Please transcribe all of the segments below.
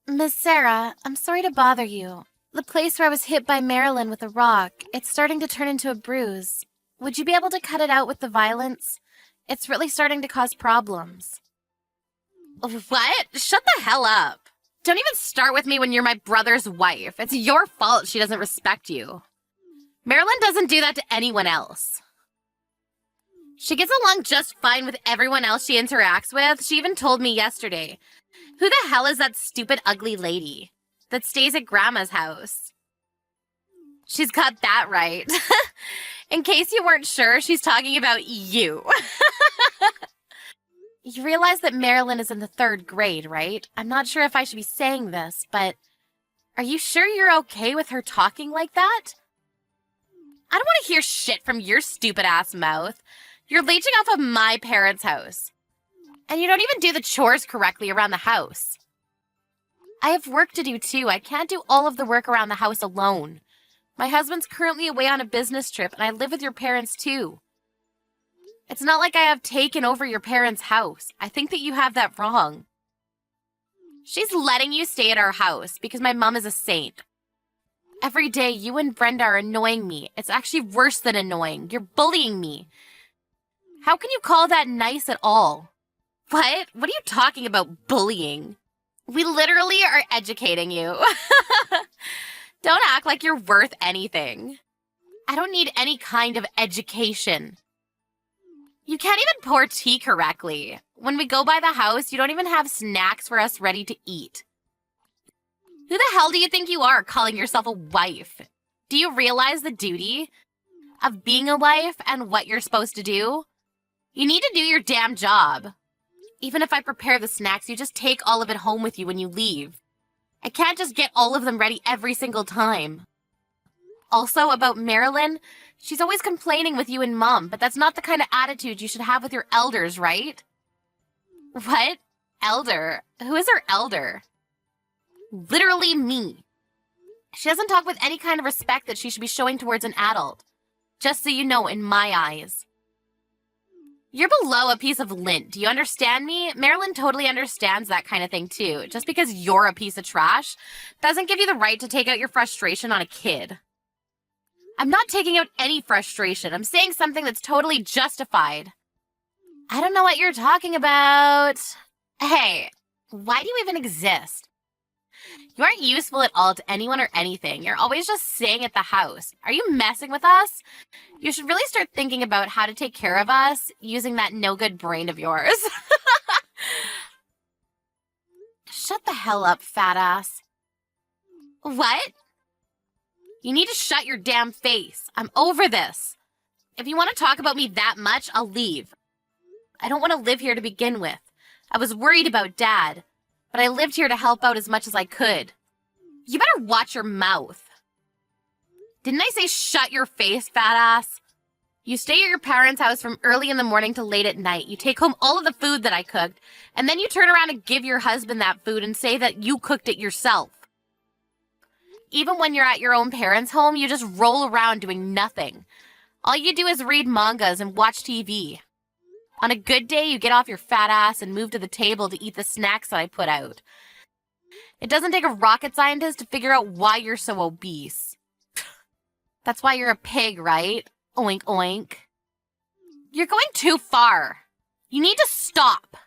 Miss Sarah, I'm sorry to bother you. The place where I was hit by Marilyn with a rock, it's starting to turn into a bruise. Would you be able to cut it out with the violence? It's really starting to cause problems. What? Shut the hell up. Don't even start with me when you're my brother's wife. It's your fault she doesn't respect you. Marilyn doesn't do that to anyone else. She gets along just fine with everyone else she interacts with. She even told me yesterday. Who the hell is that stupid, ugly lady that stays at Grandma's house? She's got that right. In case you weren't sure, she's talking about you. You realize that Marilyn is in the 3rd grade, right? I'm not sure if I should be saying this, but are you sure you're okay with her talking like that? I don't want to hear shit from your stupid-ass mouth. You're leeching off of my parents' house. And you don't even do the chores correctly around the house. I have work to do too. I can't do all of the work around the house alone. My husband's currently away on a business trip, and I live with your parents too. It's not like I have taken over your parents' house. I think that you have that wrong. She's letting you stay at our house because my mom is a saint. Every day, you and Brenda are annoying me. It's actually worse than annoying. You're bullying me. How can you call that nice at all? What? What are you talking about, bullying? We literally are educating you. Don't act like you're worth anything. I don't need any kind of education. You can't even pour tea correctly. When we go by the house, you don't even have snacks for us ready to eat. Who the hell do you think you are, calling yourself a wife? Do you realize the duty of being a wife and what you're supposed to do? You need to do your damn job. Even if I prepare the snacks, you just take all of it home with you when you leave. I can't just get all of them ready every single time. Also, about Marilyn, she's always complaining with you and Mom, but that's not the kind of attitude you should have with your elders, right? What? Elder? Who is her elder? Literally me. She doesn't talk with any kind of respect that she should be showing towards an adult. Just so you know, in my eyes. You're below a piece of lint. Do you understand me? Marilyn totally understands that kind of thing too. Just because you're a piece of trash doesn't give you the right to take out your frustration on a kid. I'm not taking out any frustration. I'm saying something that's totally justified. I don't know what you're talking about. Hey, why do you even exist? You aren't useful at all to anyone or anything. You're always just staying at the house. Are you messing with us? You should really start thinking about how to take care of us using that no-good brain of yours. Shut the hell up, fat ass. What? You need to shut your damn face. I'm over this. If you want to talk about me that much, I'll leave. I don't want to live here to begin with. I was worried about Dad, but I lived here to help out as much as I could. You better watch your mouth. Didn't I say shut your face, fat ass? You stay at your parents' house from early in the morning to late at night. You take home all of the food that I cooked, and then you turn around and give your husband that food and say that you cooked it yourself. Even when you're at your own parents' home, you just roll around doing nothing. All you do is read mangas and watch TV. On a good day, you get off your fat ass and move to the table to eat the snacks that I put out. It doesn't take a rocket scientist to figure out why you're so obese. That's why you're a pig, right? Oink, oink. You're going too far. You need to stop.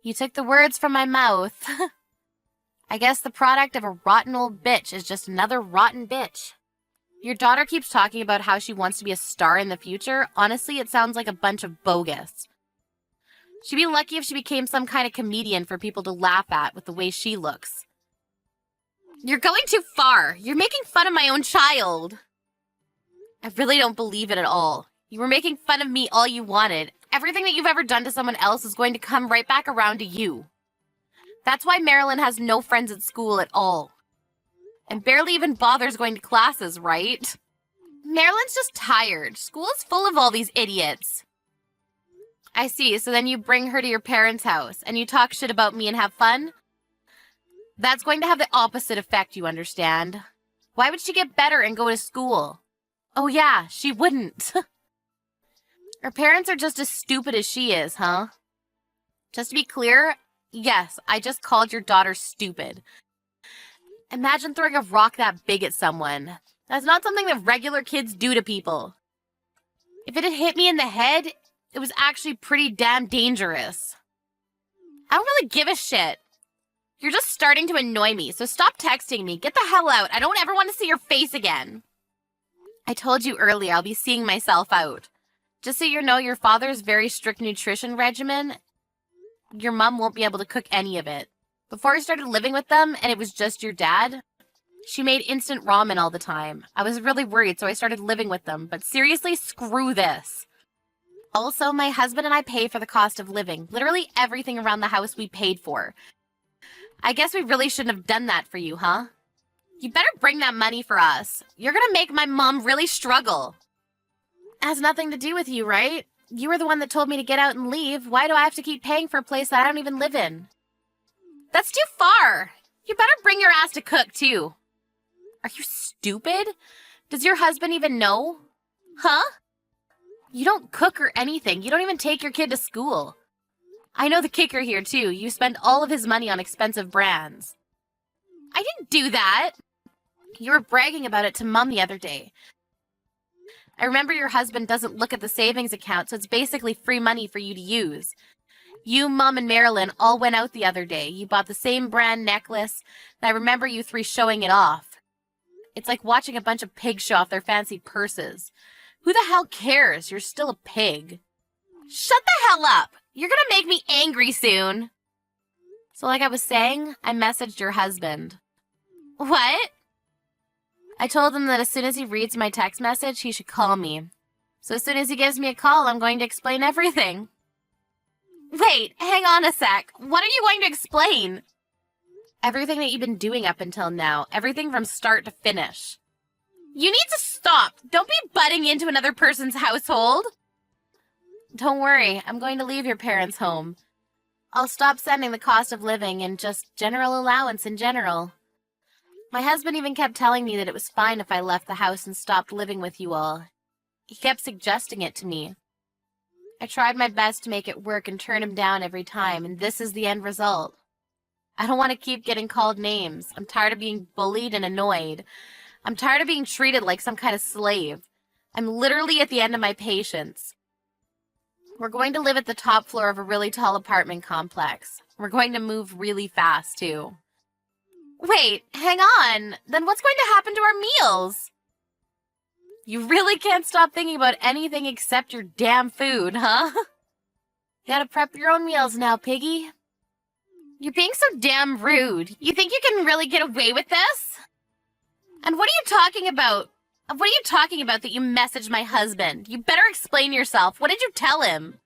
You took the words from my mouth. I guess the product of a rotten old bitch is just another rotten bitch. Your daughter keeps talking about how she wants to be a star in the future. Honestly, it sounds like a bunch of bogus. She'd be lucky if she became some kind of comedian for people to laugh at with the way she looks. You're going too far. You're making fun of my own child. I really don't believe it at all. You were making fun of me all you wanted. Everything that you've ever done to someone else is going to come right back around to you. That's why Marilyn has no friends at school at all. And barely even bothers going to classes, right? Marilyn's just tired. School is full of all these idiots. I see, so then you bring her to your parents' house and you talk shit about me and have fun? That's going to have the opposite effect, you understand? Why would she get better and go to school? Oh yeah, she wouldn't. Her parents are just as stupid as she is, huh? Just to be clear, Yes, I just called your daughter stupid. Imagine throwing a rock that big at someone. That's not something that regular kids do to people. If it had hit me in the head, it was actually pretty damn dangerous. I don't really give a shit. You're just starting to annoy me, so stop texting me. Get the hell out. I don't ever want to see your face again. I told you earlier I'll be seeing myself out. Just so you know, your father's very strict nutrition regimen, your mom won't be able to cook any of it. Before I started living with them and it was just your dad, she made instant ramen all the time. I was really worried, so I started living with them. But seriously, screw this. Also, my husband and I pay for the cost of living. Literally everything around the house we paid for. I guess we really shouldn't have done that for you, huh? You better bring that money for us. You're gonna make my mom really struggle. It has nothing to do with you, right? You were the one that told me to get out and leave. Why do I have to keep paying for a place that I don't even live in? That's too far. You better bring your ass to cook, too. Are you stupid? Does your husband even know? Huh? You don't cook or anything. You don't even take your kid to school. I know the kicker here, too. You spend all of his money on expensive brands. I didn't do that. You were bragging about it to Mom the other day. I remember your husband doesn't look at the savings account, so it's basically free money for you to use. You, Mom, and Marilyn all went out the other day. You bought the same brand necklace, and I remember you three showing it off. It's like watching a bunch of pigs show off their fancy purses. Who the hell cares? You're still a pig. Shut the hell up! You're gonna make me angry soon. So like I was saying, I messaged your husband. What? I told him that as soon as he reads my text message, he should call me. So as soon as he gives me a call, I'm going to explain everything. Wait, hang on a sec. What are you going to explain? Everything that you've been doing up until now. Everything from start to finish. You need to stop. Don't be butting into another person's household. Don't worry. I'm going to leave your parents' home. I'll stop sending the cost of living and just general allowance in general. My husband even kept telling me that it was fine if I left the house and stopped living with you all. He kept suggesting it to me. I tried my best to make it work and turn him down every time, and this is the end result. I don't want to keep getting called names. I'm tired of being bullied and annoyed. I'm tired of being treated like some kind of slave. I'm literally at the end of my patience. We're going to live at the top floor of a really tall apartment complex. We're going to move really fast, too. Wait, hang on. Then what's going to happen to our meals? You really can't stop thinking about anything except your damn food, huh? You gotta prep your own meals now, piggy. You're being so damn rude. You think you can really get away with this? And what are you talking about? What are you talking about that you messaged my husband? You better explain yourself. What did you tell him?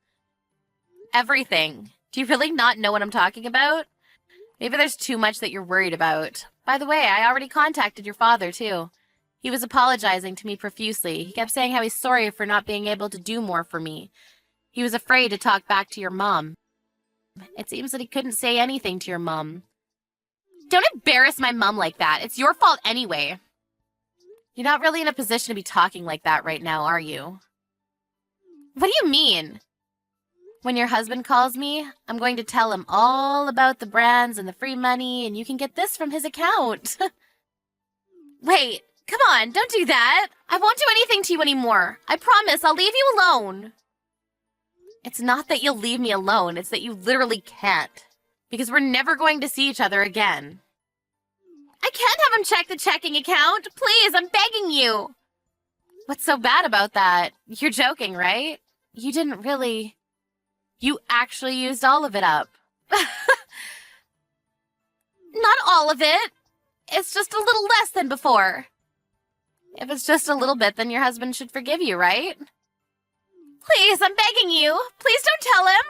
Everything. Do you really not know what I'm talking about? Maybe there's too much that you're worried about. By the way, I already contacted your father, too. He was apologizing to me profusely. He kept saying how he's sorry for not being able to do more for me. He was afraid to talk back to your mom. It seems that he couldn't say anything to your mom. Don't embarrass my mom like that. It's your fault anyway. You're not really in a position to be talking like that right now, are you? What do you mean? When your husband calls me, I'm going to tell him all about the brands and the free money, and you can get this from his account. Wait, come on, don't do that. I won't do anything to you anymore. I promise I'll leave you alone. It's not that you'll leave me alone, it's that you literally can't. Because we're never going to see each other again. I can't have him check the checking account. Please, I'm begging you. What's so bad about that? You're joking, right? You didn't really... You actually used all of it up. Not all of it. It's just a little less than before. If it's just a little bit, then your husband should forgive you, right? Please, I'm begging you. Please don't tell him.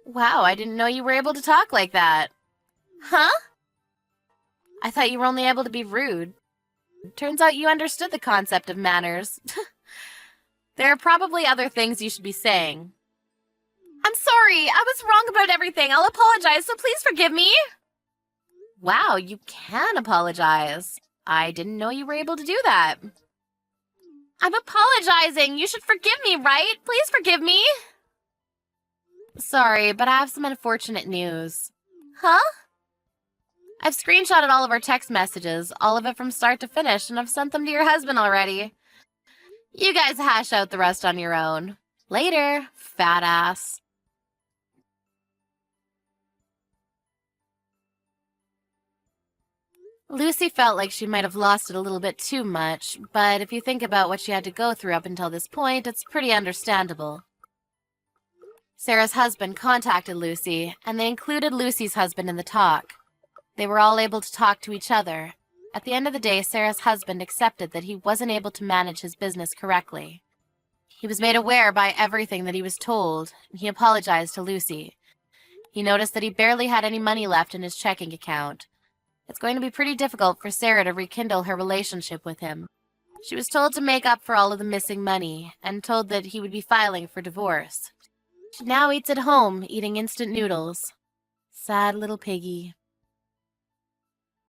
Wow, I didn't know you were able to talk like that. Huh? I thought you were only able to be rude. Turns out you understood the concept of manners. There are probably other things you should be saying. I'm sorry. I was wrong about everything. I'll apologize, so please forgive me. Wow, you can apologize. I didn't know you were able to do that. I'm apologizing. You should forgive me, right? Please forgive me. Sorry, but I have some unfortunate news. Huh? I've screenshotted all of our text messages, all of it from start to finish, and I've sent them to your husband already. You guys hash out the rest on your own. Later, fat ass. Lucy felt like she might have lost it a little bit too much, but if you think about what she had to go through up until this point, it's pretty understandable. Sarah's husband contacted Lucy, and they included Lucy's husband in the talk. They were all able to talk to each other. At the end of the day, Sarah's husband accepted that he wasn't able to manage his business correctly. He was made aware by everything that he was told, and he apologized to Lucy. He noticed that he barely had any money left in his checking account. It's going to be pretty difficult for Sarah to rekindle her relationship with him. She was told to make up for all of the missing money, and told that he would be filing for divorce. She now eats at home, eating instant noodles. Sad little piggy.